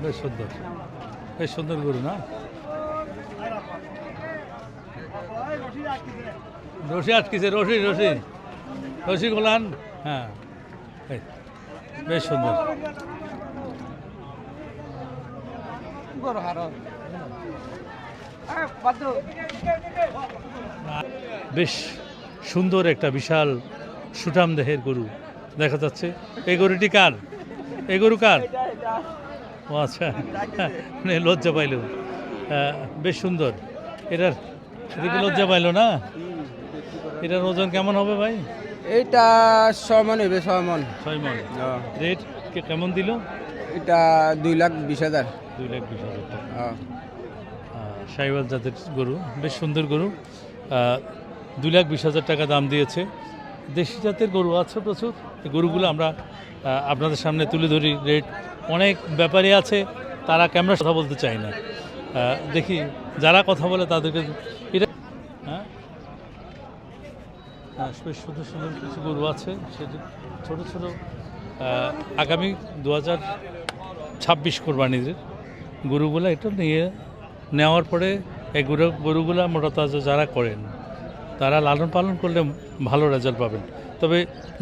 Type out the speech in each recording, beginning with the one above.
বেশ সুন্দর, বেশ সুন্দর গরু না? রশি আটকিছে, রশি রশি রশি গোলান। হ্যাঁ, বেশ সুন্দর। বেশ সুন্দর একটা বিশাল সুঠাম দেহের গরু দেখা যাচ্ছে। এই গরুটি কার? এই গরু কার? ও আচ্ছা, লজ্জা পাইল। বেশ সুন্দর। এটার এদিকে লজ্জা পাইল না? এটার ওজন কেমন হবে ভাই? এইটা 6 মন হবে, 6 মন। 6 মন। রেট কেমন দিল? এটা 2,20,000। 2,20,000 টাকা। শাহিওয়াল জাতের গরু, বেশ সুন্দর গরু। 2,20,000 টাকা দাম দিয়েছে। দেশি জাতের গরু আছে প্রচুর। এই গরুগুলো আমরা আপনাদের সামনে তুলে ধরি। রেট অনেক ব্যাপারী আছে, তারা ক্যামেরার কথা বলতে চায় না। দেখি যারা কথা বলে তাদেরকে এটা বেশ সুন্দর সুন্দর কিছু গরু আছে, সেটা ছোটো ছোটো। আগামী 2026 কোরবানিদের গরুগুলো এটা নেওয়ার পরে এই গরুগুলো মোটা যারা করেন তারা লালন পালন করলে ভালো রেজাল্ট পাবেন। তবে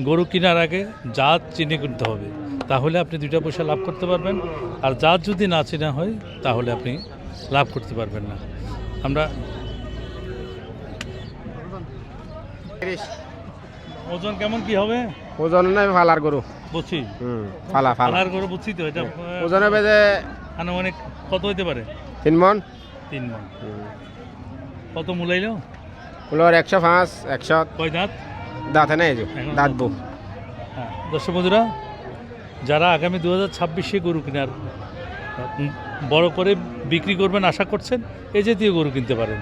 গরু কেনার আগে জাত চিনে কিনতে হবে, তাহলে আপনি 2টা পয়সা লাভ করতে পারবেন। আর জাত যদি না চেনা হয় তাহলে আপনি লাভ করতে পারবেন না। আমরা ওজন কেমন কি হবে? ওজন নাই ফালার গরু বুঝছি, ফালার গরু বুঝছি তো। এটা ওজনে বেজে আনুমানিক কত হইতে পারে? 3 মন। 3 মন। কত মূলাইল? 105, 100। কয় দাঁত? দাঁতে নাই, দাঁতবো। হ্যাঁ, দর্শক বন্ধুরা, যারা আগামী 2026-এ গরু কেনার বড় করে বিক্রি করবেন আশা করছেন, এই জাতীয় গরু কিনতে পারেন।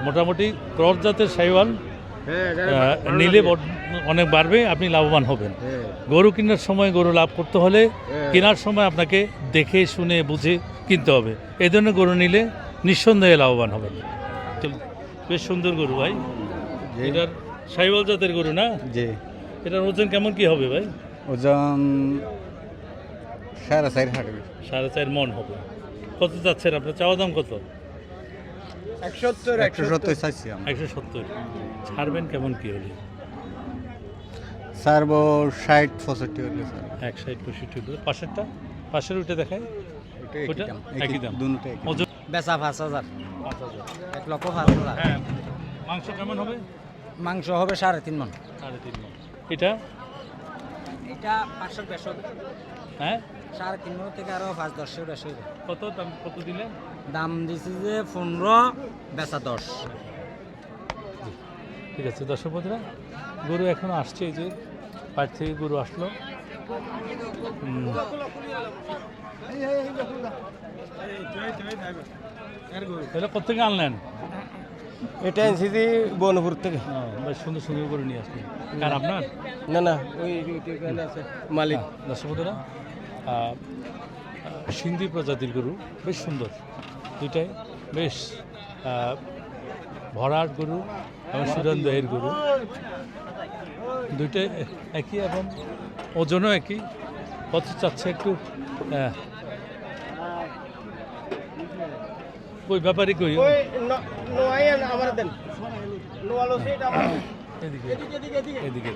মোটামুটি ক্রস জাতের শাহিওয়াল নিলে অনেক বাড়বে, আপনি লাভবান হবেন। গরু কেনার সময় গরু লাভ করতে হলে কেনার সময় আপনাকে দেখে শুনে বুঝে কিনতে হবে। এই জন্য গরু নিলে নিঃসন্দেহে লাভবান হবেন। বেশ সুন্দর গরু ভাই। এটার শাহিওয়াল জাতের গরু না? জি। এটার ওজন কেমন কি হবে ভাই? ওজন 4.5 হাঁটবে। 4.5 মন হবে। কত চাচ্ছেন আপনার? চাওয়া দাম কত? 170 চাইছি। 170। ছাড়বেন কেমন কি হলে? ছাড়বো 60-65 হলে। 60-65 হলে। পাশেরটা, পাশের ওইটা দেখায়, ওটা একই দাম। ওজন বেচা 5,000। 5,000। 1,05,000। হ্যাঁ। মাংস কেমন হবে? মাংস হবে 3.5 মন। 3.5 মন। এটা 500 বেশি। হ্যাঁ, 3.5 মন থেকে আরো 5-10 বেশি। কত দাম? কত দিলেন? দাম দিছি যে 15, বেচা 10। ঠিক আছে দর্শক বন্ধুরা, গরু এখন আসছে। এই যে পাট থেকে গরু আসলো। এটা কোথেকে আনলেন? এটা এনছি যে বনপুর থেকে। বেশ সুন্দর সুন্দর গরু নিয়ে আসলেন। কার আপনার? না না, ওই আছে মালিক। দর্শক বন্ধুরা, সিন্ধি প্রজাতির গরু, বেশ সুন্দর দুইটাই। বেশ ভরাট গরু এবং সুরান দহের গরু, দুইটাই একই এবং ওজনও একই। কত চাচ্ছে একটু ওই ব্যাপারই কই। এদিকে এদিকে